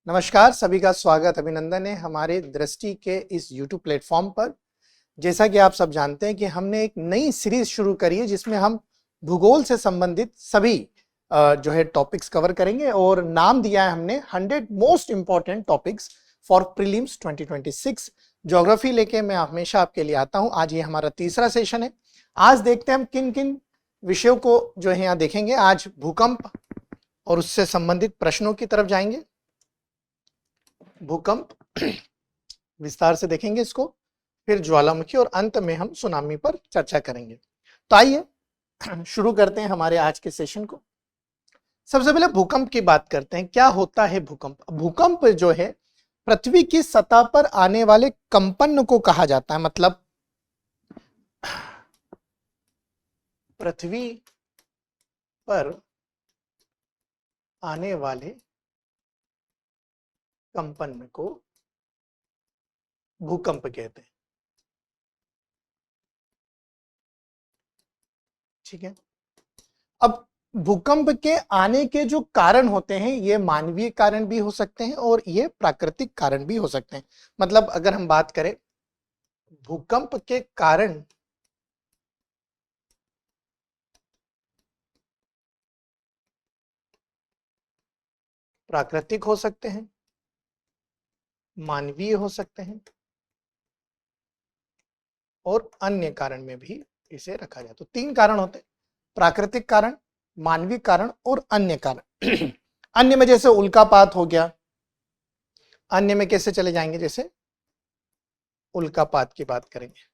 नमस्कार, सभी का स्वागत अभिनंदन है हमारे दृष्टि के इस YouTube प्लेटफॉर्म पर। जैसा कि आप सब जानते हैं कि हमने एक नई सीरीज शुरू करी है जिसमें हम भूगोल से संबंधित सभी जो है टॉपिक्स कवर करेंगे और नाम दिया है हमने 100 most important topics for prelims 2026। Geography लेके मैं हमेशा आपके लिए आता हूं। आज ये हमारा तीसरा सेशन है। आज देखते हैं हम किन किन विषयों को जो है यहाँ देखेंगे। आज भूकंप और उससे संबंधित प्रश्नों की तरफ जाएंगे। भूकंप विस्तार से देखेंगे इसको, फिर ज्वालामुखी और अंत में हम सुनामी पर चर्चा करेंगे। तो आइए शुरू करते हैं हमारे आज के सेशन को। सबसे पहले भूकंप की बात करते हैं। क्या होता है भूकंप? भूकंप जो है पृथ्वी की सतह पर आने वाले कंपन को कहा जाता है। मतलब पृथ्वी पर आने वाले कंपन को भूकंप कहते हैं। ठीक है। अब भूकंप के आने के जो कारण होते हैं ये मानवीय कारण भी हो सकते हैं और ये प्राकृतिक कारण भी हो सकते हैं। मतलब अगर हम बात करें भूकंप के कारण प्राकृतिक हो सकते हैं, मानवीय हो सकते हैं और अन्य कारण में भी इसे रखा जाए। तो तीन कारण होते हैं: प्राकृतिक कारण, मानवीय कारण और अन्य कारण। अन्य में जैसे उल्कापात हो गया। अन्य में कैसे चले जाएंगे? जैसे उल्कापात की बात करेंगे।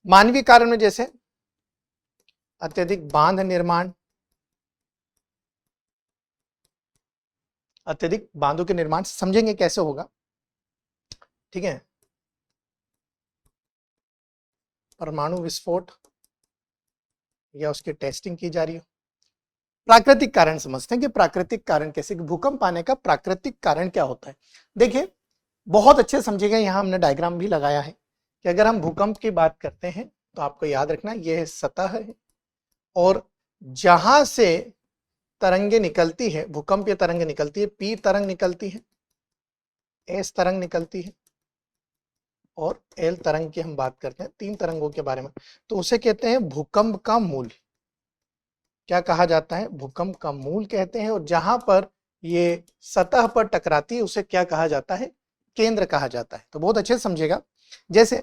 मानवीय कारण में जैसे अत्यधिक बांध निर्माण, अत्यधिक बांधों के निर्माण समझेंगे कैसे होगा। ठीक है। परमाणु विस्फोट या उसकी टेस्टिंग की जा रही हो। प्राकृतिक कारण समझते हैं कि प्राकृतिक कारण कैसे, भूकंप आने का प्राकृतिक कारण क्या होता है। देखिए बहुत अच्छे समझिएगा, यहां हमने डायग्राम भी लगाया है कि अगर हम भूकंप की बात करते हैं तो आपको याद रखना यह सतह है और जहां से तरंगे निकलती है, भूकंपीय तरंगे निकलती है, पी तरंग निकलती है, एस तरंग निकलती है और एल तरंग की हम बात करते हैं, तीन तरंगों के बारे में, तो उसे कहते हैं भूकंप का मूल। क्या कहा जाता है? भूकंप का मूल कहते हैं। और जहां पर ये सतह पर टकराती है उसे क्या कहा जाता है? केंद्र कहा जाता है। तो बहुत अच्छे से समझिएगा। जैसे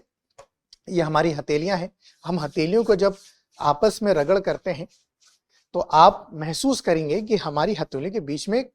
ये हमारी हथेलियां हैं, हम हथेलियों को जब आपस में रगड़ करते हैं तो आप महसूस करेंगे कि हमारी हथेलियों के बीच में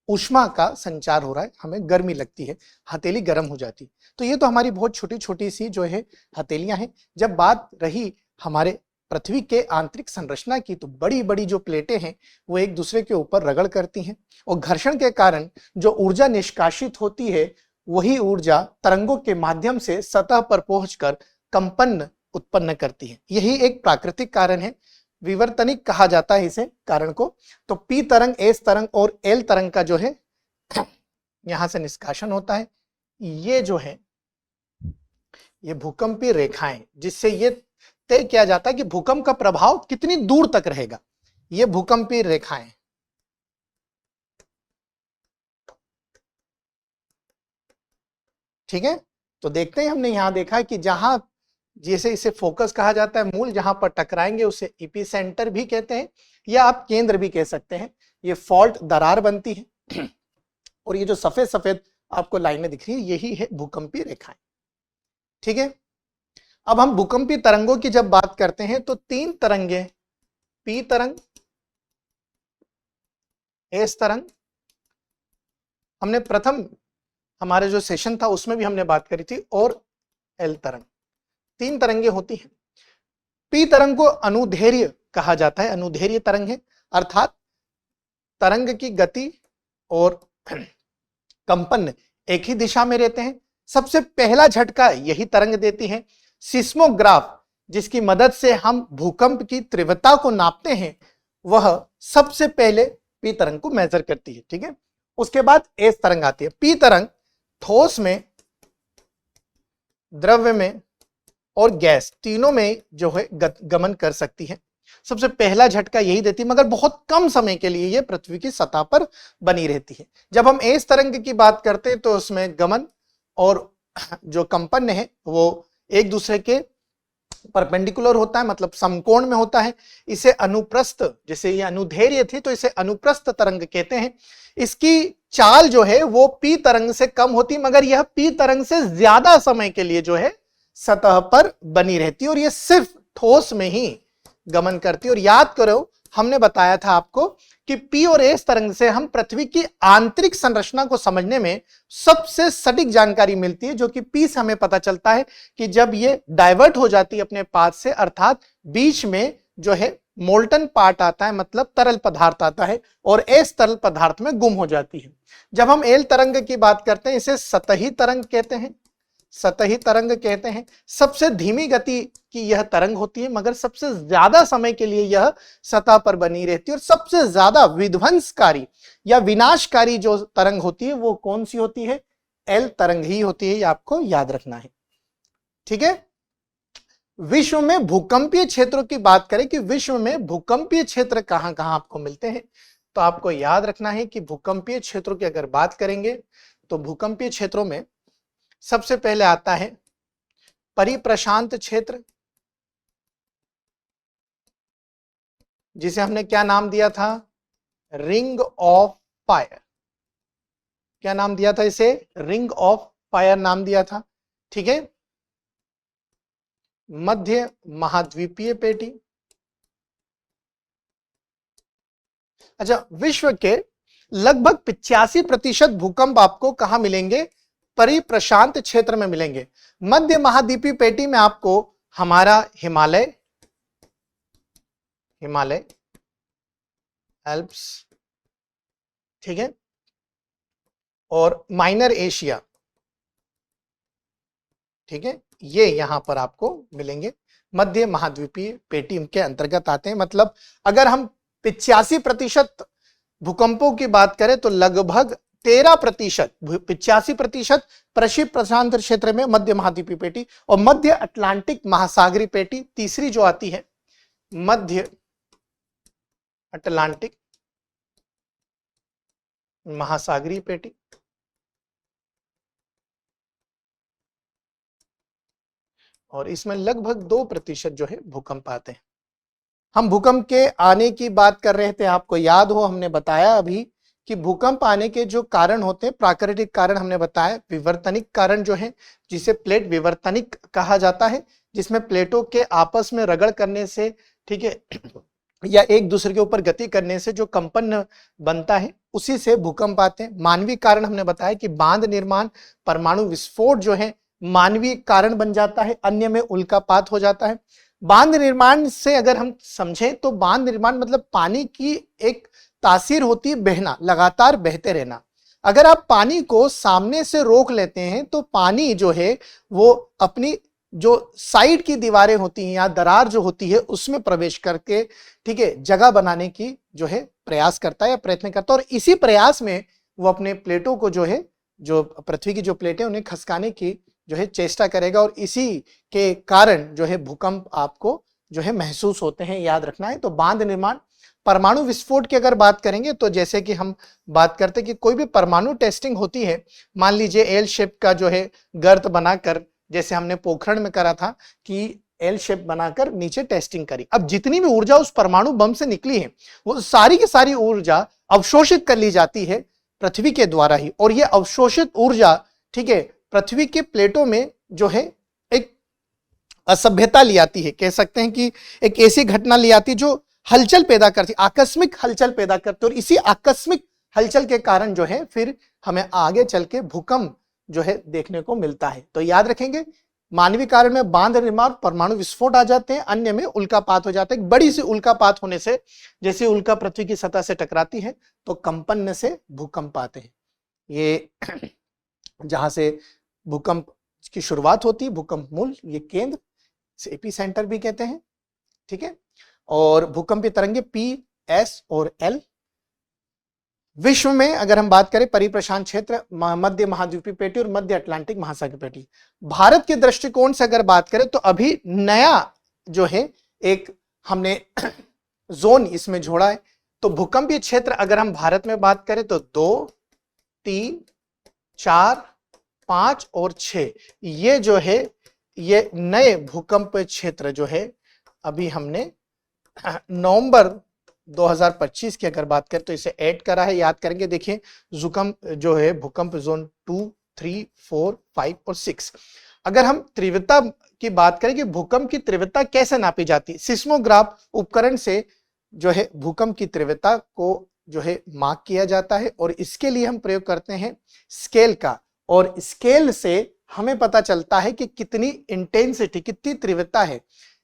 ऊष्मा का संचार हो रहा है, हमें गर्मी लगती है, हथेली गर्म हो जाती है। तो ये तो हमारी बहुत छोटी छोटी सी जो है हथेलियां हैं। जब बात रही हमारे पृथ्वी के आंतरिक संरचना की तो बड़ी बड़ी जो प्लेटें हैं वो एक दूसरे के ऊपर रगड़ करती हैं और घर्षण के कारण जो ऊर्जा निष्कासित होती है वही ऊर्जा तरंगों के माध्यम से सतह पर पहुंचकर कंपन उत्पन्न करती है। यही एक प्राकृतिक कारण है, विवर्तनिक कहा जाता है इसे कारण को। तो पी तरंग, एस तरंग और एल तरंग का जो है यहां से निष्कासन होता है। ये जो है ये भूकंपीय रेखाएं, जिससे ये तय किया जाता है कि भूकंप का प्रभाव कितनी दूर तक रहेगा। ये भूकंपीय रेखाएं। ठीक है। तो देखते हैं, हमने यहां देखा कि जहां जैसे इसे फोकस कहा जाता है, मूल, जहां पर टकराएंगे उसे एपिसेंटर भी कहते हैं या आप केंद्र भी कह सकते हैं। ये फॉल्ट दरार बनती है और ये जो सफेद सफेद आपको लाइनें दिख रही है यही है भूकंपीय रेखाएं। ठीक है। अब हम भूकंपीय तरंगों की जब बात करते हैं तो तीन तरंगे, पी तरंग, एस तरंग, हमने प्रथम हमारे जो सेशन था उसमें भी हमने बात करी थी, और एल तरंग। तीन तरंगे होती हैं। पी तरंग को अनुदैर्ध्य कहा जाता है, अनुदैर्ध्य तरंग है, अर्थात तरंग की गति और कंपन एक ही दिशा में रहते हैं। सबसे पहला झटका यही तरंग देती है। सिस्मोग्राफ जिसकी मदद से हम भूकंप की तीव्रता को नापते हैं वह सबसे पहले पी तरंग को मेजर करती है। ठीक है। उसके बाद एस तरंग आती है। पी तरंग ठोस में, द्रव्य में और गैस तीनों में जो है गमन कर सकती है। सबसे पहला झटका यही देती है, मगर बहुत कम समय के लिए ये पृथ्वी की सतह पर बनी रहती है। जब हम एस तरंग की बात करते हैं तो उसमें गमन और जो कंपन है वो एक दूसरे के परपेंडिकुलर होता है, मतलब समकोण में होता है। इसे अनुप्रस्थ, जैसे ये अनुदैर्घ्य थी तो इसे अनुप्रस्थ तरंग कहते हैं। इसकी चाल जो है वो पी तरंग से कम होती, मगर यह पी तरंग से ज्यादा समय के लिए जो है सतह पर बनी रहती है और ये सिर्फ ठोस में ही गमन करती है। और याद करो हमने बताया था आपको कि पी और एस तरंग से हम पृथ्वी की आंतरिक संरचना को समझने में सबसे सटीक जानकारी मिलती है, जो कि पी से हमें पता चलता है कि जब ये डाइवर्ट हो जाती है अपने पाथ से, अर्थात बीच में जो है मोल्टन पार्ट आता है, मतलब तरल पदार्थ आता है, और एस तरल पदार्थ में गुम हो जाती है। जब हम एल तरंग की बात करते हैं इसे सतही तरंग कहते हैं, सतही तरंग कहते हैं। सबसे धीमी गति की यह तरंग होती है, मगर सबसे ज्यादा समय के लिए यह सतह पर बनी रहती है। और सबसे ज्यादा विध्वंसकारी या विनाशकारी जो तरंग होती है वो कौन सी होती है? एल तरंग ही होती है, ये आपको याद रखना है। ठीक है। विश्व में भूकंपीय क्षेत्रों की बात करें कि विश्व में भूकंपीय क्षेत्र कहां कहां आपको मिलते हैं, तो आपको याद रखना है कि भूकंपीय क्षेत्रों की अगर बात करेंगे तो भूकंपीय क्षेत्रों में सबसे पहले आता है परिप्रशांत क्षेत्र, जिसे हमने क्या नाम दिया था? Ring of fire. क्या नाम दिया था इसे? रिंग ऑफ फायर नाम दिया था। ठीक है। मध्य महाद्वीपीय पेटी। अच्छा, विश्व के लगभग 85% भूकंप आपको कहां मिलेंगे? परिप्रशांत क्षेत्र में मिलेंगे। मध्य महाद्वीपीय पेटी में आपको हमारा हिमालय, हिमालय, एल्प्स, ठीक है, और माइनर एशिया, ठीक है, ये यहां पर आपको मिलेंगे। मध्य महाद्वीपीय पेटी के अंतर्गत आते हैं। मतलब अगर हम 85% भूकंपों की बात करें तो लगभग 13%, 85% पश्चिम प्रशांत क्षेत्र में मध्य महाद्वीपीय पेटी, और मध्य अटलांटिक महासागरीय पेटी तीसरी जो आती है, मध्य अटलांटिक महासागरीय पेटी। और इसमें लगभग 2% जो है भूकंप आते हैं। हम भूकंप के आने की बात कर रहे थे, आपको याद हो हमने बताया अभी कि भूकंप आने के जो कारण होते हैं, प्राकृतिक कारण हमने बताया, विवर्तनिक कारण जो है, जिसे प्लेट विवर्तनिक कहा जाता है, जिसमें प्लेटों के आपस में रगड़ करने से, ठीक है, या एक दूसरे के ऊपर गति करने से जो कंपन बनता है, उसी से भूकंप आते हैं। मानवीय कारण हमने बताया कि बांध निर्माण, परमाणु विस्फोट जो है मानवीय कारण बन जाता है, अन्य में उल्कापात हो जाता है। बांध निर्माण से अगर हम समझें तो बांध निर्माण मतलब पानी की एक तासीर होती है बहना, लगातार बहते रहना। अगर आप पानी को सामने से रोक लेते हैं तो पानी जो है वो अपनी जो साइड की दीवारें होती हैं या दरार जो होती है उसमें प्रवेश करके, ठीक है, जगह बनाने की जो है प्रयास करता है या प्रयत्न करता है, और इसी प्रयास में वो अपने प्लेटों को जो है, जो पृथ्वी की जो प्लेटें उन्हें खसकाने की जो है चेष्टा करेगा, और इसी के कारण जो है भूकंप आपको जो है महसूस होते हैं, याद रखना है। तो बांध निर्माण, परमाणु विस्फोट की अगर बात करेंगे तो जैसे कि हम बात करते हैं कि कोई भी परमाणु टेस्टिंग होती है, मान लीजिए एल शेप का जो है गर्त बनाकर, जैसे हमने पोखरण में करा था कि एल शेप बनाकर नीचे टेस्टिंग करी। अब जितनी भी ऊर्जा उस परमाणु बम से निकली है वो सारी की सारी ऊर्जा अवशोषित कर ली जाती है पृथ्वी के द्वारा ही, और ये अवशोषित ऊर्जा, ठीक है, पृथ्वी के प्लेटों में जो है एक असभ्यता ले आती है, कह सकते हैं कि एक ऐसी घटना ले आती है जो हलचल पैदा करती, आकस्मिक हलचल पैदा करती, और इसी आकस्मिक हलचल के कारण जो है फिर हमें आगे चल के भूकंप जो है देखने को मिलता है। तो याद रखेंगे, मानवीय कारण में बांध निर्माण, परमाणु विस्फोट आ जाते हैं, अन्य में उल्कापात हो जाता है। एक बड़ी सी उल्कापात होने से, जैसे उल्का पृथ्वी की सतह से टकराती है तो कंपन से भूकंप आते हैं। ये जहां से भूकंप की शुरुआत होती है, भूकंप मूल, ये केंद्र, एपी सेंटर भी कहते हैं, ठीक है। और भूकंपीय तरंगे पी, एस और एल। विश्व में अगर हम बात करें परिप्रशांत क्षेत्र, मध्य महाद्वीपीय पेटी और मध्य अटलांटिक महासागरीय पेटी। भारत के दृष्टिकोण से अगर बात करें तो अभी नया जो है एक हमने जोन इसमें जोड़ा है। तो भूकंपीय क्षेत्र अगर हम भारत में बात करें तो 2, 3, 4, 5 और 6, ये जो है ये नए भूकंप क्षेत्र जो है अभी हमने नवंबर 2025 की अगर बात करें तो इसे ऐड करा है। याद करेंगे, देखिए भूकंप जो है भूकंप जोन 2, 3, 4, 5 और 6। अगर हम तीव्रता की बात करें कि भूकंप की तीव्रता कैसे नापी जाती है, सिस्मोग्राफ उपकरण से जो है भूकंप की तीव्रता को जो है माप किया जाता है और इसके लिए हम प्रयोग करते हैं स्केल का, और स्केल से हमें पता चलता है कि कितनी इंटेंसिटी, कितनी तीव्रता है।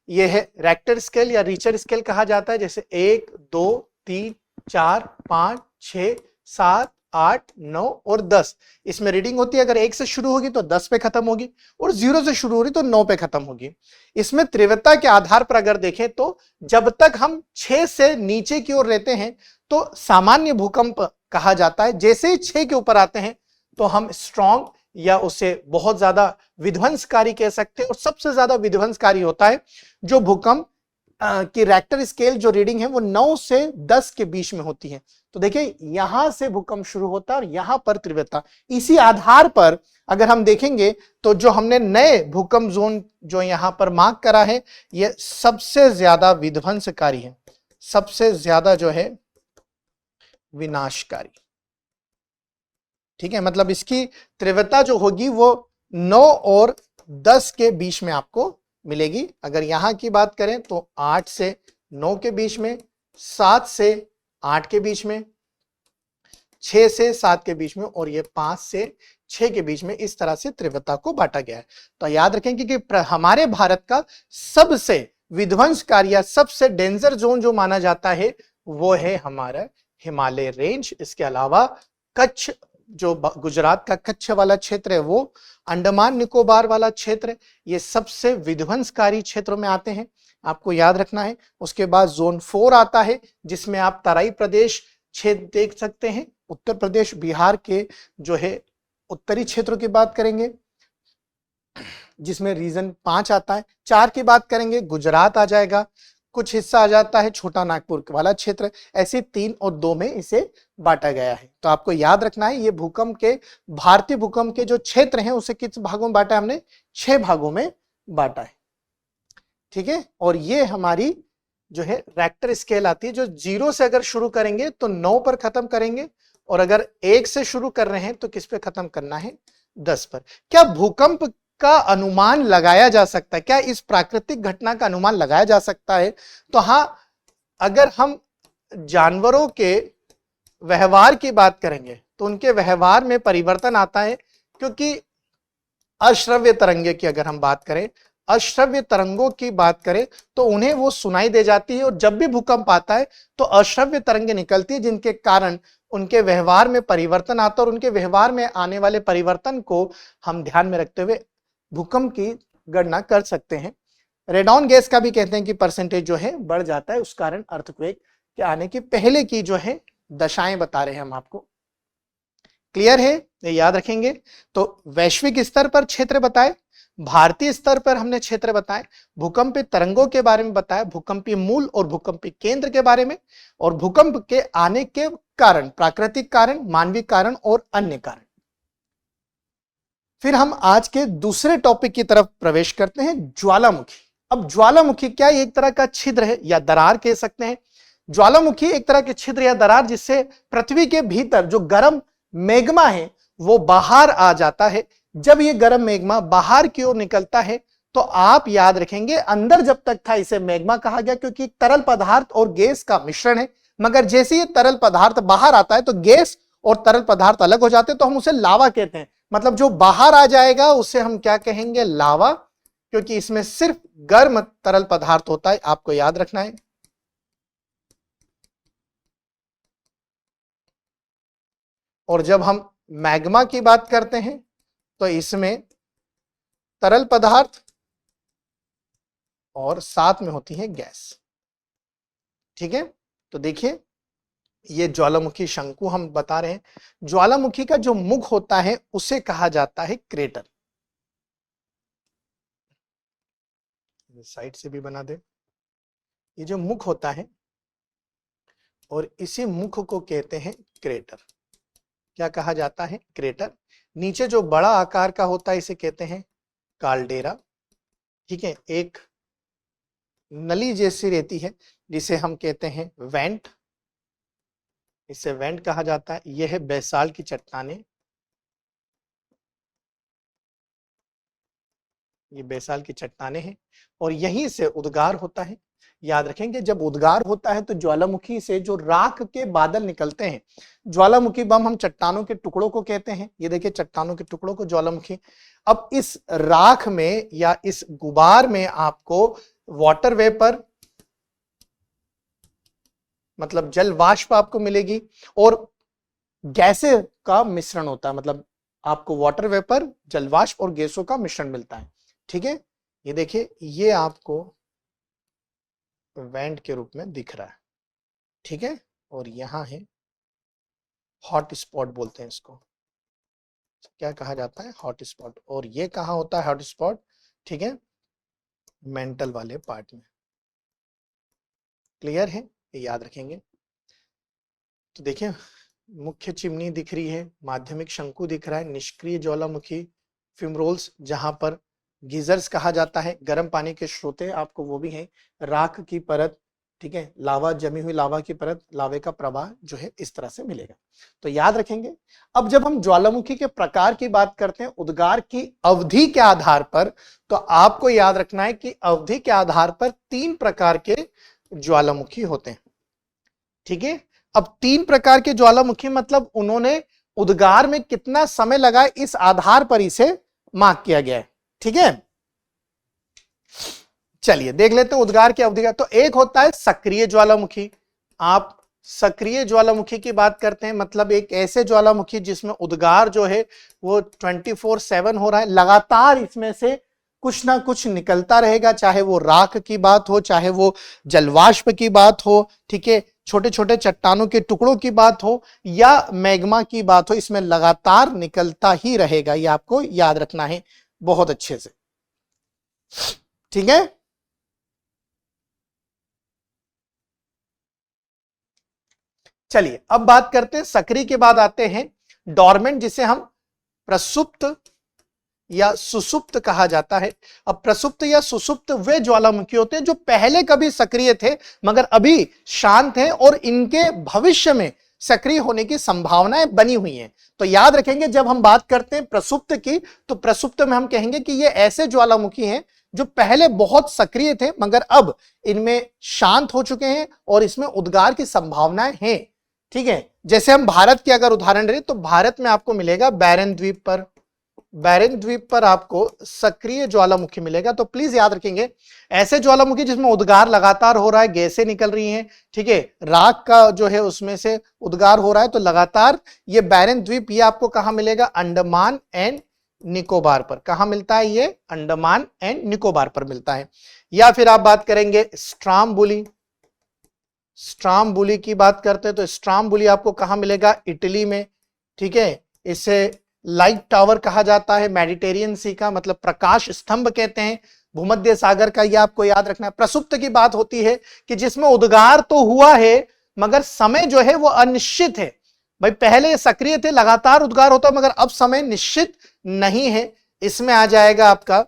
यह है रेक्टर स्केल या रिचर स्केल कहा जाता है, जैसे 1, 2, 3, 4, 5, 6, 7, 8, 9 और 10। इसमें रीडिंग होती है, अगर 1 से शुरू होगी तो 10 पे खत्म होगी और 0 से शुरू हो रही तो 9 पे खत्म होगी। इसमें तीव्रता के आधार पर अगर देखें तो जब तक हम 6 से नीचे की ओर रहते हैं तो सामान्य भूकंप कहा जाता है। जैसे ही 6 के ऊपर आते हैं तो हम स्ट्रॉन्ग या उसे बहुत ज्यादा विध्वंसकारी कह सकते हैं। और सबसे ज्यादा विध्वंसकारी होता है जो भूकंप की रेक्टर स्केल जो रीडिंग है वो 9 से 10 के बीच में होती है। तो देखिए यहां से भूकंप शुरू होता है और यहां पर तीव्रता। इसी आधार पर अगर हम देखेंगे तो जो हमने नए भूकंप जोन जो यहां पर मार्क करा है ये सबसे ज्यादा विध्वंसकारी है, सबसे ज्यादा जो है विनाशकारी। ठीक है, मतलब इसकी तीव्रता जो होगी वो 9 और 10 के बीच में आपको मिलेगी। अगर यहां की बात करें तो 8 से 9 के बीच में, 7 से 8 के बीच में, 6 से 7 के बीच में और ये 5 से 6 के बीच में, इस तरह से तीव्रता को बांटा गया है। तो याद रखेंगे कि हमारे भारत का सबसे विध्वंसकारी या सबसे डेंजर जोन जो माना जाता है वो है हमारा हिमालय रेंज। इसके अलावा कच्छ, जो गुजरात का कच्छ वाला क्षेत्र है, वो अंडमान निकोबार वाला क्षेत्र, ये सबसे विध्वंसकारी क्षेत्रों में आते हैं, आपको याद रखना है। उसके बाद जोन 4 आता है जिसमें आप तराई प्रदेश क्षेत्र देख सकते हैं, उत्तर प्रदेश बिहार के जो है उत्तरी क्षेत्रों की बात करेंगे जिसमें रीजन 5 आता है। 4 की बात करेंगे गुजरात आ जाएगा, कुछ हिस्सा आ जाता है छोटा नागपुर वाला क्षेत्र। ऐसे 3 और 2 में इसे बांटा गया है। तो आपको याद रखना है ये भूकंप के, भारतीय भूकंप के जो क्षेत्र हैं उसे किस भागों में बांटा है हमने, 6 भागों में बांटा है। ठीक है, और ये हमारी जो है रेक्टर स्केल आती है, जो 0 से अगर शुरू करेंगे तो 9 पर खत्म करेंगे और अगर 1 से शुरू कर रहे हैं तो किस पे खत्म करना है, 10 पर। क्या भूकंप का अनुमान लगाया जा सकता है, क्या इस प्राकृतिक घटना का अनुमान लगाया जा सकता है? तो हां, अगर हम जानवरों के व्यवहार की बात करेंगे तो उनके व्यवहार में परिवर्तन आता है, क्योंकि अश्रव्य तरंगे की अगर हम बात करें, अश्रव्य तरंगों की बात करें तो उन्हें वो सुनाई दे जाती है और जब भी भूकंप आता है तो अश्रव्य तरंगे निकलती है जिनके कारण उनके व्यवहार में परिवर्तन आता है और उनके व्यवहार में आने वाले परिवर्तन को हम ध्यान में रखते हुए भूकंप की गणना कर सकते हैं। रेडॉन गैस का भी कहते हैं कि परसेंटेज जो है बढ़ जाता है, उस कारण अर्थक्वेक के आने के पहले की जो है दशाएं बता रहे हैं हम आपको। क्लियर है, ये याद रखेंगे। तो वैश्विक स्तर पर क्षेत्र बताए, भारतीय स्तर पर हमने क्षेत्र बताए, भूकंपीय तरंगों के बारे में बताया, भूकंपीय मूल और भूकंपीय केंद्र के बारे में, और भूकंप के आने के कारण, प्राकृतिक कारण, मानवीय कारण और अन्य कारण। फिर हम आज के दूसरे टॉपिक की तरफ प्रवेश करते हैं, ज्वालामुखी। अब ज्वालामुखी क्या एक तरह का छिद्र है या दरार कह सकते हैं। ज्वालामुखी एक तरह के छिद्र या दरार जिससे पृथ्वी के भीतर जो गर्म मैग्मा है वो बाहर आ जाता है। जब ये गर्म मैग्मा बाहर की ओर निकलता है तो आप याद रखेंगे, अंदर जब तक था इसे मैग्मा कहा गया क्योंकि तरल पदार्थ और गैस का मिश्रण है, मगर जैसे ये तरल पदार्थ बाहर आता है तो गैस और तरल पदार्थ अलग हो जाते हैं, तो हम उसे लावा कहते हैं। मतलब जो बाहर आ जाएगा उसे हम क्या कहेंगे, लावा, क्योंकि इसमें सिर्फ गर्म तरल पदार्थ होता है, आपको याद रखना है। और जब हम मैग्मा की बात करते हैं तो इसमें तरल पदार्थ और साथ में होती है गैस। ठीक है, तो देखिए ये ज्वालामुखी शंकु हम बता रहे हैं। ज्वालामुखी का जो मुख होता है उसे कहा जाता है क्रेटर। साइड से भी बना दे। ये जो मुख होता है और इसी मुख को कहते हैं क्रेटर। क्या कहा जाता है? क्रेटर। नीचे जो बड़ा आकार का होता है इसे कहते हैं काल्डेरा। ठीक है, एक नली जैसी रहती है जिसे हम कहते हैं वेंट, इसे वेंट कहा जाता है। यह है बेसाल्ट की चट्टानें, ये बेसाल्ट की चट्टानें हैं और यहीं से उद्गार होता है। याद रखेंगे जब उद्गार होता है तो ज्वालामुखी से जो राख के बादल निकलते हैं, ज्वालामुखी बम हम चट्टानों के टुकड़ों को कहते हैं। ये देखिए चट्टानों के टुकड़ों को ज्वालामुखी। अब इस राख में या इस गुबार में आपको वाटर वेपर मतलब जल वाष्प आपको मिलेगी और गैसें का मिश्रण होता है, मतलब आपको वाटर वेपर, जल वाष्प और गैसों का मिश्रण मिलता है। ठीक है, ये देखिए ये आपको वेंट के रूप में दिख रहा है। ठीक है, और यहां है हॉट स्पॉट बोलते हैं इसको। क्या कहा जाता है? Hot spot. और ये कहां होता है हॉट स्पॉट? ठीक है, मेंटल वाले पार्ट में। क्लियर है? ये याद रखेंगे। तो देखिए मुख्य चिमनी दिख रही है, माध्यमिक शंकु दिख रहा है, निष्क्रिय ज्वालामुखी, फिमरोल्स जहां पर गीजर्स कहा जाता है, गर्म पानी के स्रोते आपको वो भी है, राख की परत, ठीक है, लावा, जमी हुई लावा की परत, लावे का प्रवाह जो है इस तरह से मिलेगा। तो याद रखेंगे। अब जब हम ज्वालामुखी के प्रकार की बात करते हैं उद्गार की अवधि के आधार पर, तो आपको याद रखना है कि अवधि के आधार पर 3 प्रकार के ज्वालामुखी होते हैं। ठीक है, अब 3 प्रकार के ज्वालामुखी मतलब उन्होंने उद्गार में कितना समय लगा इस आधार पर इसे मार्क किया गया है। ठीक है, चलिए देख लेते हैं उद्गार की अवधि का। तो एक होता है सक्रिय ज्वालामुखी। आप सक्रिय ज्वालामुखी की बात करते हैं मतलब एक ऐसे ज्वालामुखी जिसमें उद्गार जो है वो 24/7 हो रहा है, लगातार इसमें से कुछ ना कुछ निकलता रहेगा, चाहे वो राख की बात हो, चाहे वो जलवाष्प की बात हो, ठीक है, छोटे छोटे चट्टानों के टुकड़ों की बात हो या मैग्मा की बात हो, इसमें लगातार निकलता ही रहेगा। ये आपको याद रखना है बहुत अच्छे से। ठीक है, चलिए अब बात करते हैं सक्रिय के बाद आते हैं डॉर्मेंट, जिसे हम प्रसुप्त या सुसुप्त कहा जाता है। अब प्रसुप्त या सुसुप्त वे ज्वालामुखी होते हैं जो पहले कभी सक्रिय थे मगर अभी शांत हैं और इनके भविष्य में सक्रिय होने की संभावनाएं बनी हुई हैं। तो याद रखेंगे जब हम बात करते हैं प्रसुप्त की, तो प्रसुप्त में हम कहेंगे कि ये ऐसे ज्वालामुखी हैं जो पहले बहुत सक्रिय थे मगर अब इनमें शांत हो चुके हैं और इसमें उद्गार की संभावनाएं हैं। ठीक है, जैसे हम भारत की अगर उदाहरण लें तो भारत में आपको मिलेगा बैरन द्वीप पर, बैरन द्वीप पर आपको सक्रिय ज्वालामुखी मिलेगा। तो प्लीज याद रखेंगे ऐसे ज्वालामुखी जिसमें उद्गार लगातार हो रहा है, गैसें निकल रही हैं, ठीक है, राख का जो है उसमें से उद्गार हो रहा है, तो लगातार ये बैरन द्वीप ये आपको कहां मिलेगा? अंडमान एंड निकोबार पर। कहां मिलता है ये? अंडमान एंड निकोबार पर मिलता है। या फिर आप बात करेंगे स्ट्राम्बुली, स्ट्राम्बुली की बात करते हैं तो स्ट्राम्बुली आपको कहां मिलेगा? इटली में। ठीक है, इसे लाइट टावर कहा जाता है, मेडिटेरियन सी का मतलब प्रकाश स्तंभ कहते हैं, भूमध्य सागर का। यह आपको याद रखना है। प्रसुप्त की बात होती है कि जिसमें उद्गार तो हुआ है मगर समय जो है वो अनिश्चित है। भाई पहले सक्रिय थे, लगातार उद्गार होता मगर अब समय निश्चित नहीं है। इसमें आ जाएगा आपका,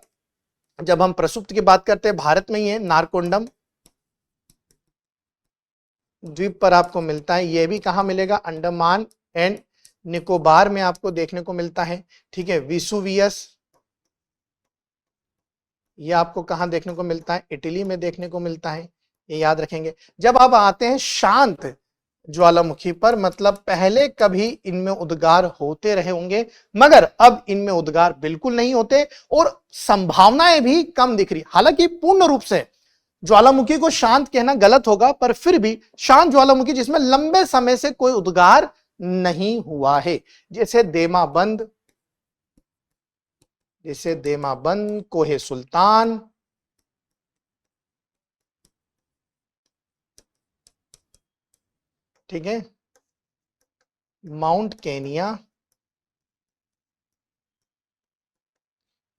जब हम प्रसुप्त की बात करते हैं भारत में ही है, नारकोंडम द्वीप पर आपको मिलता है। यह भी कहां मिलेगा? अंडमान एंड निकोबार में आपको देखने को मिलता है। ठीक है, विसुवियस ये आपको कहां देखने को मिलता है? इटली में देखने को मिलता है। ये याद रखेंगे। जब आप आते हैं शांत ज्वालामुखी पर, मतलब पहले कभी इनमें उद्गार होते रहे होंगे मगर अब इनमें उद्गार बिल्कुल नहीं होते और संभावनाएं भी कम दिख रही। हालांकि पूर्ण रूप से ज्वालामुखी को शांत कहना गलत होगा, पर फिर भी शांत ज्वालामुखी जिसमें लंबे समय से कोई उद्गार नहीं हुआ है, जैसे देमाबंद, जैसे देमाबंद, कोहे सुल्तान, ठीक है, माउंट केनिया,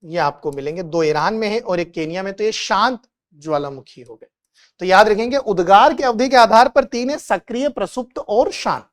ये आपको मिलेंगे। 2 ईरान में है और एक केनिया में। तो ये शांत ज्वालामुखी हो गए। तो याद रखेंगे उद्गार की अवधि के आधार पर 3 है, सक्रिय, प्रसुप्त और शांत।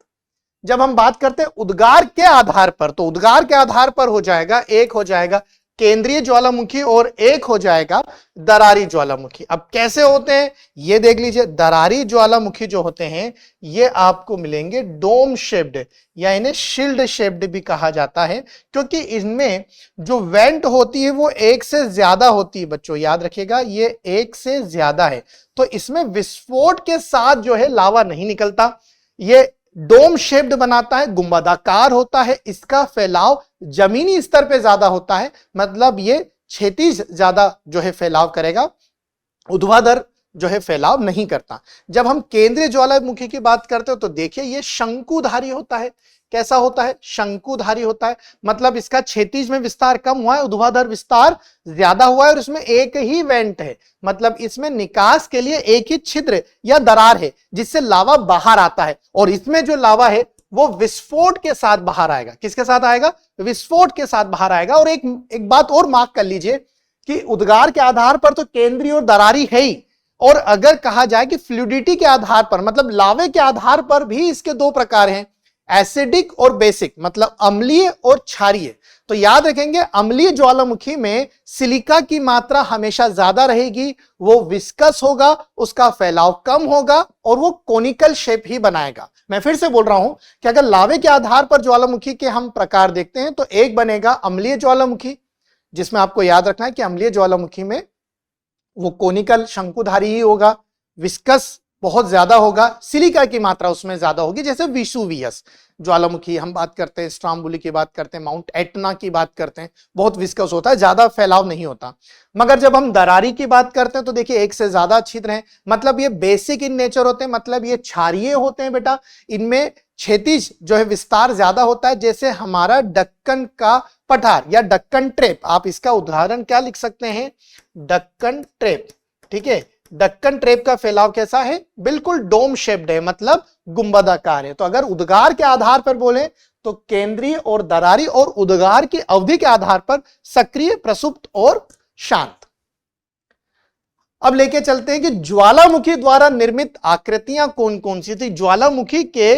जब हम बात करते हैं उद्गार के आधार पर, तो उद्गार के आधार पर हो जाएगा, एक हो जाएगा केंद्रीय ज्वालामुखी और एक हो जाएगा दरारी ज्वालामुखी। अब कैसे होते हैं ये देख लीजिए। दरारी ज्वालामुखी जो होते हैं ये आपको मिलेंगे डोम शेप्ड या इन्हें शील्ड शेप्ड भी कहा जाता है, क्योंकि इनमें जो वेंट होती है वो एक से ज्यादा होती है। बच्चों याद रखिएगा ये एक से ज्यादा है, तो इसमें विस्फोट के साथ जो है लावा नहीं निकलता, ये डोम शेप्ड बनाता है, गुंबदाकार होता है, इसका फैलाव जमीनी स्तर पे ज्यादा होता है, मतलब ये क्षैतिज ज्यादा जो है फैलाव करेगा, ऊर्ध्वाधर जो है फैलाव नहीं करता। जब हम केंद्रीय ज्वालामुखी की बात करते हो तो देखिए ये शंकुधारी होता है। कैसा होता है? शंकुधारी होता है, मतलब इसका क्षैतिज में विस्तार कम हुआ है, ऊर्ध्वाधर विस्तार ज्यादा हुआ है, और इसमें एक ही वेंट है, मतलब इसमें निकास के लिए एक ही छिद्र या दरार है जिससे लावा बाहर आता है, और इसमें जो लावा है वो विस्फोट के साथ बाहर आएगा। किसके साथ आएगा? विस्फोट के साथ बाहर आएगा। और एक बात और मार्क कर लीजिए कि उद्गार के आधार पर तो केंद्रीय और दरारी है ही, और अगर कहा जाए कि फ्लूइडिटी के आधार पर, मतलब लावे के आधार पर भी इसके दो प्रकार हैं, एसिडिक और बेसिक, मतलब अम्लीय और क्षारीय। तो याद रखेंगे अम्लीय ज्वालामुखी में सिलिका की मात्रा हमेशा ज्यादा रहेगी, वो विस्कस होगा, उसका फैलाव कम होगा और वो कोनिकल शेप ही बनाएगा। मैं फिर से बोल रहा हूं कि अगर लावे के आधार पर ज्वालामुखी के हम प्रकार देखते हैं तो एक बनेगा अम्लीय ज्वालामुखी, जिसमें आपको याद रखना है कि अम्लीय ज्वालामुखी में वो कोनिकल शंकुधारी ही होगा, विस्कस बहुत ज्यादा होगा, सिलिका की मात्रा उसमें ज्यादा होगी। जैसे विसुवियस ज्वालामुखी हम बात करते हैं, स्ट्राम्बुली की बात करते हैं, माउंट एटना की बात करते हैं, बहुत विस्कस होता है, ज्यादा फैलाव नहीं होता। मगर जब हम दरारी की बात करते हैं तो देखिए एक से ज्यादा छिद्र हैं, मतलब ये बेसिक इन नेचर होते हैं, मतलब ये क्षारीय होते हैं बेटा। इनमें क्षैतिज जो है विस्तार ज्यादा होता है, जैसे हमारा डक्कन का पठार या डक्कन ट्रेप। आप इसका उदाहरण क्या लिख सकते हैं? डक्कन ट्रेप। ठीक है, डक्कन ट्रेप का फैलाव कैसा है? बिल्कुल डोम शेप्ड है, मतलब गुंबदाकार है। तो अगर उद्गार के आधार पर बोले तो केंद्रीय और दरारी, और उद्गार की अवधि के आधार पर सक्रिय, प्रसुप्त और शांत। अब लेके चलते हैं कि ज्वालामुखी द्वारा निर्मित आकृतियां कौन कौन सी थी। ज्वालामुखी के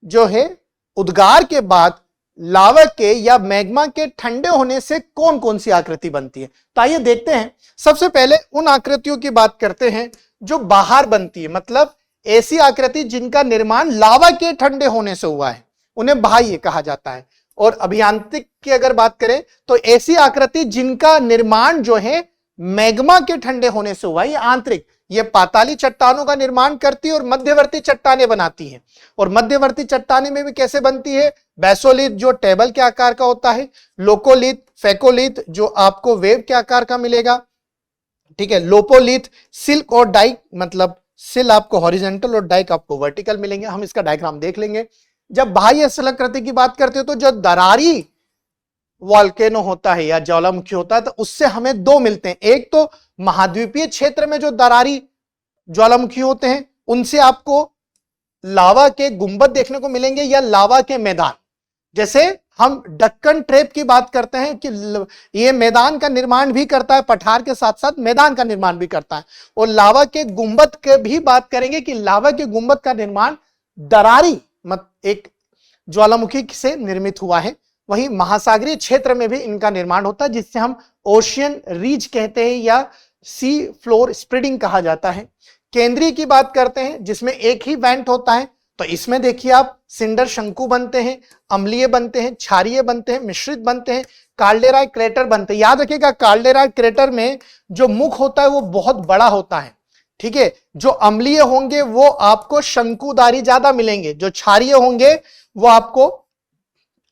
जो है उद्गार के बाद लावा के या मैग्मा के ठंडे होने से कौन कौन सी आकृति बनती है, तो आइए देखते हैं। सबसे पहले उन आकृतियों की बात करते हैं जो बाहर बनती है, मतलब ऐसी आकृति जिनका निर्माण लावा के ठंडे होने से हुआ है, उन्हें बाह्य कहा जाता है। और अभियांत्रिक की अगर बात करें तो ऐसी आकृति जिनका निर्माण जो है मैग्मा के ठंडे होने से हुआ है, ये आंतरिक, ये पाताली चट्टानों का निर्माण करती है और मध्यवर्ती चट्टानें बनाती हैं। और मध्यवर्ती चट्टानें में भी कैसे बनती है? बैसोलिथ जो टेबल के आकार का होता है, लोकोलिथ, फेकोलिथ जो आपको वेव के आकार का मिलेगा, ठीक है, लोपोलिथ, सिल्क और डाइक, मतलब सिल आपको हॉरिजॉन्टल और डाइक आपको वर्टिकल मिलेंगे। हम इसका डायग्राम देख लेंगे। जब बाह्य स्थलाकृति की बात करते हो तो जो दरारी वॉल्केनो होता है या ज्वालामुखी होता है तो उससे हमें दो मिलते हैं। एक तो महाद्वीपीय क्षेत्र में जो दरारी ज्वालामुखी होते हैं उनसे आपको लावा के गुंबद देखने को मिलेंगे या लावा के मैदान। जैसे हम डक्कन ट्रेप की बात करते हैं कि ये मैदान का निर्माण भी करता है, पठार के साथ साथ मैदान का निर्माण भी करता है। और लावा के गुंबद के भी बात करेंगे कि लावा के गुंबद का निर्माण दरारी एक ज्वालामुखी से निर्मित हुआ है। वहीं महासागरीय क्षेत्र में भी इनका निर्माण होता है, जिससे हम ओशियन रीज कहते हैं या सी फ्लोर स्प्रेडिंग कहा जाता है। केंद्रीय की बात करते हैं जिसमें एक ही वेंट होता है, तो इसमें देखिए आप सिंडर शंकु बनते हैं, अम्लीय बनते हैं, क्षारीय बनते हैं, मिश्रित बनते हैं, काल्डेराई क्रेटर बनते हैं। याद रखिएगा काल्डेराई क्रेटर में जो मुख होता है वो बहुत बड़ा होता है, ठीक है। जो अम्लीय होंगे वो आपको शंकुधारी ज्यादा मिलेंगे, जो क्षारीय होंगे वो आपको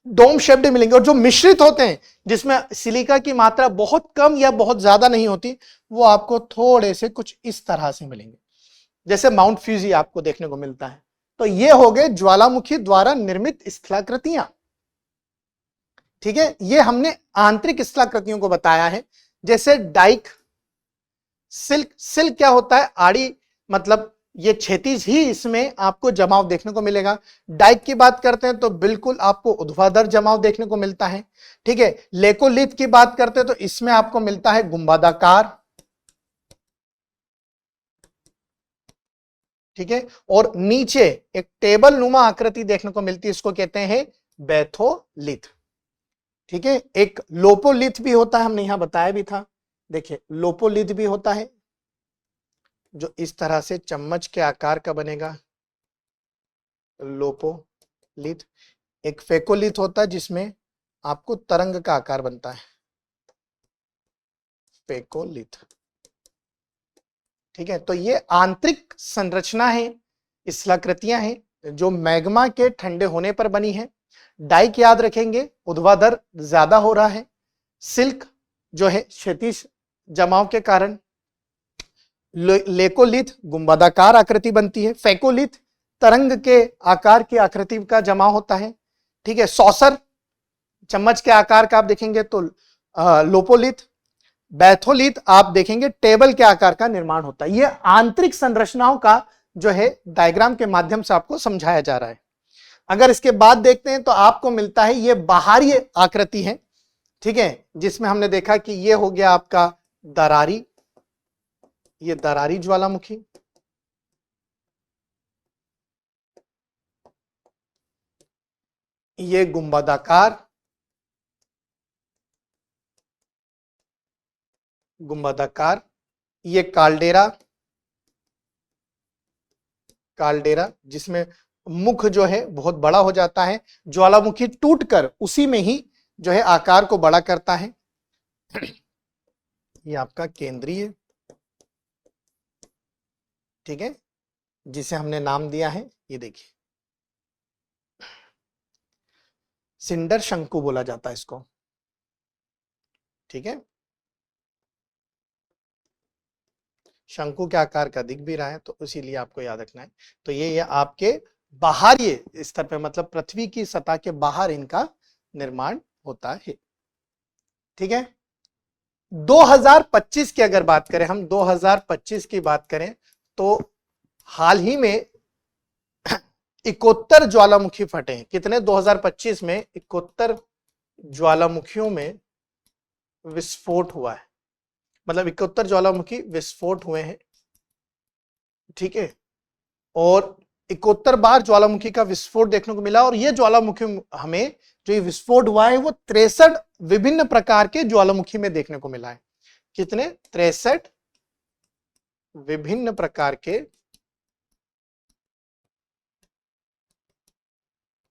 डोम शेप्ड मिलेंगे, और जो मिश्रित होते हैं जिसमें सिलिका की मात्रा बहुत कम या बहुत ज्यादा नहीं होती वो आपको थोड़े से कुछ इस तरह से मिलेंगे, जैसे माउंट फ्यूजी आपको देखने को मिलता है। तो ये हो गए ज्वालामुखी द्वारा निर्मित स्थलाकृतियां, ठीक है। ये हमने आंतरिक स्थलाकृतियों को बताया है, जैसे डाइक, सिल्क। सिल्क क्या होता है? आड़ी, मतलब ये क्षैतिज ही इसमें आपको जमाव देखने को मिलेगा। डाइक की बात करते हैं तो बिल्कुल आपको ऊर्ध्वाधर जमाव देखने को मिलता है, ठीक है। लेकोलिथ की बात करते हैं तो इसमें आपको मिलता है गुंबदाकार, ठीक है, और नीचे एक टेबल नुमा आकृति देखने को मिलती है, इसको कहते हैं बैथोलिथ। ठीक है, एक लोपोलिथ भी होता है, हमने यहां बताया भी था। देखिए लोपोलिथ भी होता है जो इस तरह से चम्मच के आकार का बनेगा, लोपोलिथ। एक फेकोलिथ होता है जिसमें आपको तरंग का आकार बनता है, फेकोलिथ। ठीक है, तो ये आंतरिक संरचना है, स्थलाकृतियां हैं जो मैग्मा के ठंडे होने पर बनी है। डाइक याद रखेंगे, ऊर्ध्वाधर ज्यादा हो रहा है। सिल्क जो है क्षैतिज जमाव के कारण। लेकोलिथ गुंबदाकार आकृति बनती है। फेकोलिथ तरंग के आकार की आकृति का जमाव होता है। ठीक है, सॉसर चम्मच के आकार का आप देखेंगे तो लोपोलिथ। बैथोलिथ आप देखेंगे टेबल के आकार का निर्माण होता है। यह आंतरिक संरचनाओं का जो है डायग्राम के माध्यम से आपको समझाया जा रहा है। अगर इसके बाद देखते हैं तो आपको मिलता है ये बाहरी आकृति है। ठीक है, जिसमें हमने देखा कि ये हो गया आपका दरारी, ये दरारी ज्वालामुखी। ये गुंबदाकार, गुंबदाकार। ये काल्डेरा, काल्डेरा जिसमें मुख जो है बहुत बड़ा हो जाता है, ज्वालामुखी टूटकर उसी में ही जो है आकार को बड़ा करता है। ये आपका केंद्रीय, ठीक है, जिसे हमने नाम दिया है, ये देखिए सिंडर शंकु बोला जाता है इसको। ठीक है, शंकु के आकार का दिख भी रहा है तो इसीलिए आपको याद रखना है। तो ये आपके बाहरी स्तर पे, मतलब पृथ्वी की सतह के बाहर इनका निर्माण होता है। ठीक है, 2025 की अगर बात करें, हम 2025 की बात करें तो हाल ही में 71 ज्वालामुखी फटे हैं। कितने? 2025 में 71 ज्वालामुखियों में विस्फोट हुआ है, मतलब 71 ज्वालामुखी विस्फोट हुए हैं। ठीक है, और 71 बार ज्वालामुखी का विस्फोट देखने को मिला। और ये ज्वालामुखी हमें जो ये विस्फोट हुआ है वो 63 विभिन्न प्रकार के ज्वालामुखी में देखने को मिला है। कितने? 63 विभिन्न प्रकार के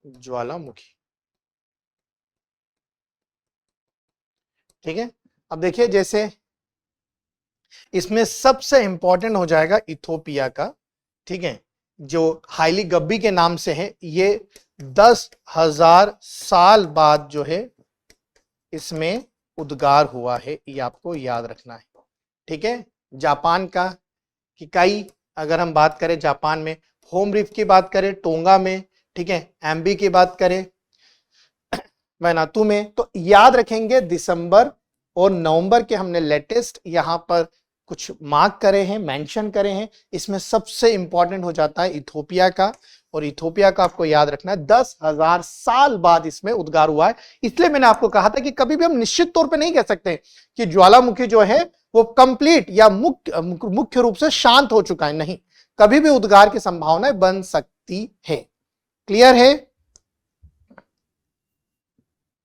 ज्वालामुखी। ठीक है, अब देखिए जैसे इसमें सबसे इंपॉर्टेंट हो जाएगा इथोपिया का। ठीक है, जो हाईली गब्बी के नाम से है, ये 10,000 साल बाद जो है इसमें उद्गार हुआ है, ये आपको याद रखना है। ठीक है, जापान का किकाई, अगर हम बात करें जापान में, होम रीफ की बात करें टोंगा में, ठीक है, एम्बी की बात करें वैनातू में, तो याद रखेंगे दिसंबर और नवंबर के हमने लेटेस्ट यहां पर कुछ मार्क करे हैं, मेंशन करे हैं। इसमें सबसे इंपॉर्टेंट हो जाता है इथोपिया का, और इथोपिया का आपको याद रखना है 10,000 साल बाद इसमें उद्गार हुआ है। इसलिए मैंने आपको कहा था कि कभी भी हम निश्चित तौर पे नहीं कह सकते कि ज्वालामुखी जो है वो कंप्लीट या मुख्य रूप से शांत हो चुका है, नहीं, कभी भी उद्गार की संभावनाएं बन सकती है। क्लियर है?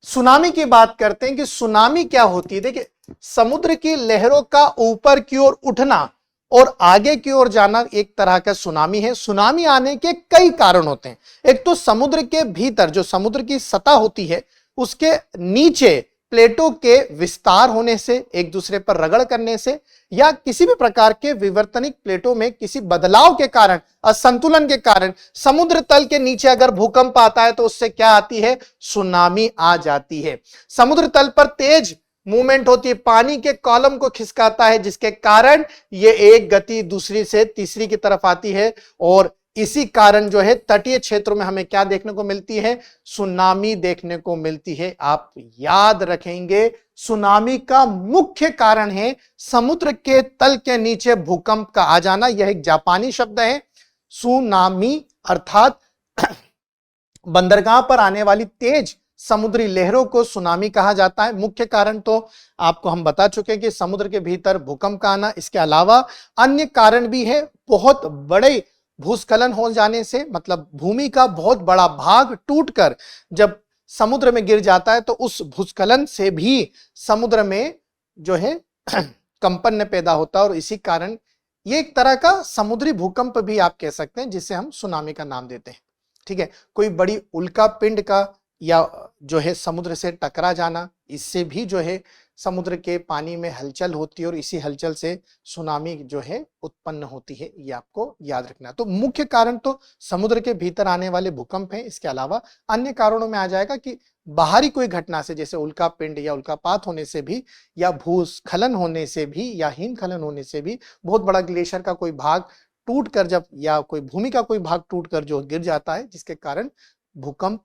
सुनामी की बात करते हैं कि सुनामी क्या होती है। देखिए, समुद्र की लहरों का ऊपर की ओर उठना और आगे की ओर जाना एक तरह का सुनामी है। सुनामी आने के कई कारण होते हैं। एक तो समुद्र के भीतर जो समुद्र की सतह होती है उसके नीचे प्लेटों के विस्तार होने से, एक दूसरे पर रगड़ करने से, या किसी भी प्रकार के विवर्तनिक प्लेटों में किसी बदलाव के कारण, असंतुलन के कारण समुद्र तल के नीचे अगर भूकंप आता है तो उससे क्या आती है? सुनामी आ जाती है। समुद्र तल पर तेज मूवमेंट होती है, पानी के कॉलम को खिसकाता है, जिसके कारण ये एक गति दूसरी से तीसरी की तरफ आती है, और इसी कारण जो है तटीय क्षेत्रों में हमें क्या देखने को मिलती है? सुनामी देखने को मिलती है। आप याद रखेंगे, सुनामी का मुख्य कारण है समुद्र के तल के नीचे भूकंप का आ जाना। यह एक जापानी शब्द है, सुनामी, अर्थात बंदरगाह पर आने वाली तेज समुद्री लहरों को सुनामी कहा जाता है। मुख्य कारण तो आपको हम बता चुके हैं कि समुद्र के भीतर भूकंप का आना। इसके अलावा अन्य कारण भी है, बहुत बड़े भूस्खलन हो जाने से, मतलब भूमि का बहुत बड़ा भाग टूटकर जब समुद्र में गिर जाता है तो उस भूस्खलन से भी समुद्र में जो है कंपन पैदा होता है, और इसी कारण ये एक तरह का समुद्री भूकंप भी आप कह सकते हैं, जिसे हम सुनामी का नाम देते हैं। ठीक है, कोई बड़ी उल्का पिंड का या जो है समुद्र से टकरा जाना, इससे भी जो है समुद्र के पानी में हलचल होती है और इसी हलचल से सुनामी जो है उत्पन्न होती है, ये आपको याद रखना है। तो मुख्य कारण तो समुद्र के भीतर आने वाले भूकंप हैं। इसके अलावा अन्य कारणों में आ जाएगा कि बाहरी कोई घटना से, जैसे उल्का पिंड या उल्कापात होने से भी, या भूस्खलन होने से भी, या हिमस्खलन होने से भी, बहुत बड़ा ग्लेशियर का कोई भाग टूट कर जब, या कोई भूमि का कोई भाग टूट कर जो गिर जाता है, जिसके कारण भूकंप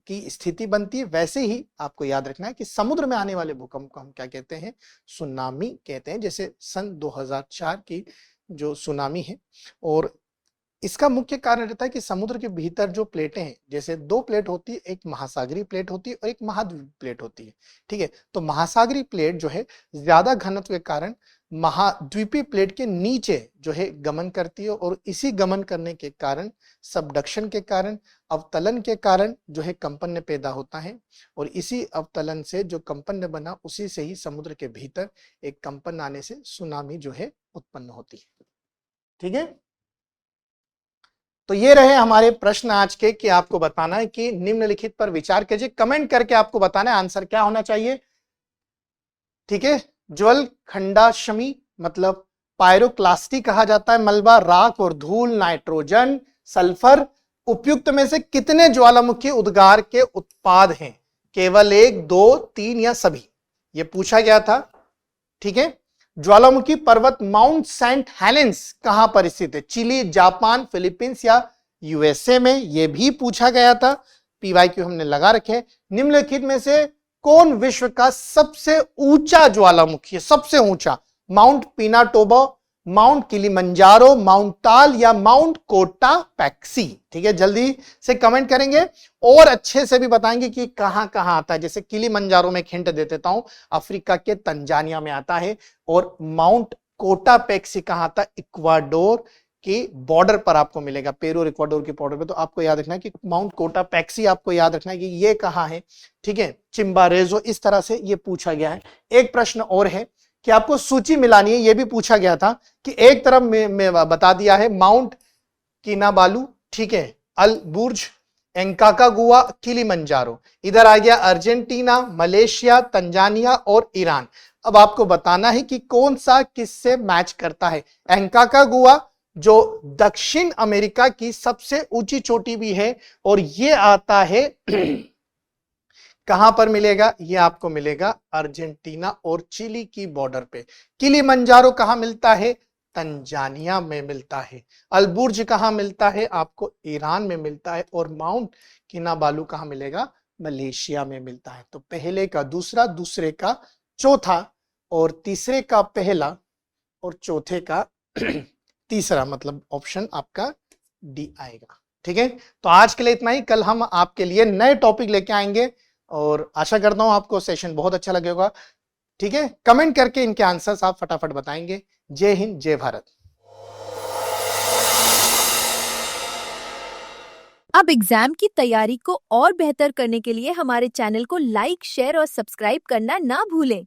की स्थिति बनती है। वैसे ही आपको याद रखना है कि समुद्र में आने वाले भूकंप को हम क्या कहते हैं? सुनामी कहते हैं। जैसे सन 2004 की जो सुनामी है, और इसका मुख्य कारण रहता है कि समुद्र के भीतर जो प्लेटें हैं, जैसे दो प्लेट होती है, एक महासागरीय प्लेट होती है और एक महाद्वीपीय प्लेट होती है। ठीक है, तो महासागरीय प्लेट जो है ज्यादा घनत्व के कारण महाद्वीपीय प्लेट के नीचे जो है गमन करती है, और इसी गमन करने के कारण, सबडक्शन के कारण, अवतलन के कारण जो है कंपन पैदा होता है, और इसी अवतलन से जो कंपन बना, उसी से ही समुद्र के भीतर एक कंपन आने से सुनामी जो है उत्पन्न होती है। ठीक है, तो ये रहे हमारे प्रश्न आज के, कि आपको बताना है कि निम्नलिखित पर विचार कीजिए। कमेंट करके आपको बताना है आंसर क्या होना चाहिए। ठीक है, ज्वल खंडाशमी मतलब पायरोक्लास्टी कहा जाता है मलबा, राख और धूल, नाइट्रोजन, सल्फर, उपयुक्त में से कितने ज्वालामुखी उद्गार के उत्पाद हैं? केवल 1, 2, 3 या सभी? यह पूछा गया था। ठीक है, ज्वालामुखी पर्वत माउंट सेंट हेलेंस कहां पर स्थित है? चिली, जापान, फिलीपींस या यूएसए में? यह भी पूछा गया था। पीवाईक्यू हमने लगा रखे। निम्नलिखित में से कौन विश्व का सबसे ऊंचा ज्वालामुखी है? सबसे ऊंचा? माउंट पिनाटोबो, माउंट किलिमंजारो, माउंट ताल या माउंट कोटापैक्सी? ठीक है, जल्दी से कमेंट करेंगे और अच्छे से भी बताएंगे कि कहां कहां आता है। जैसे किलिमंजारो में एक हिंट दे देता हूं, अफ्रीका के तंजानिया में आता है, और माउंट कोटापैक्सी कहां आता है? इक्वाडोर के बॉर्डर पर आपको मिलेगा, पेरू और इक्वाडोर के बॉर्डर पे। तो आपको याद रखना है कि माउंट कोटापैक्सी, आपको याद रखना है कि ये कहां है। ठीक है, चिम्बारेजो, इस तरह से ये पूछा गया है। एक प्रश्न और है कि आपको सूची मिलानी है, ये भी पूछा गया था कि एक तरफ में बता दिया है माउंट किनाबालू, ठीक है, अल बुर्ज, एंकाकागुआ, किलिमंजारो। इधर आ गया अर्जेंटीना, मलेशिया, तंजानिया और ईरान। अब आपको बताना है कि कौन सा किससे मैच करता है। एंकाकागुआ जो दक्षिण अमेरिका की सबसे ऊंची चोटी भी है, और ये आता है कहां पर मिलेगा? ये आपको मिलेगा अर्जेंटीना और चिली की बॉर्डर पे। किलिमंजारो कहां मिलता है? तंजानिया में मिलता है। अलबुर्ज कहां मिलता है? आपको ईरान में मिलता है। और माउंट किनाबालू कहां मिलेगा? मलेशिया में मिलता है। तो पहले का दूसरा, दूसरे का चौथा, और तीसरे का पहला, और चौथे का तीसरा, मतलब ऑप्शन आपका डी आएगा। ठीक है, तो आज के लिए इतना ही। कल हम आपके लिए नए टॉपिक लेके आएंगे, और आशा करता हूं आपको सेशन बहुत अच्छा लगेगा। ठीक है, कमेंट करके इनके आंसर्स आप फटाफट बताएंगे। जय हिंद, जय भारत। अब एग्जाम की तैयारी को और बेहतर करने के लिए हमारे चैनल को लाइक, शेयर और सब्सक्राइब करना ना भूलें।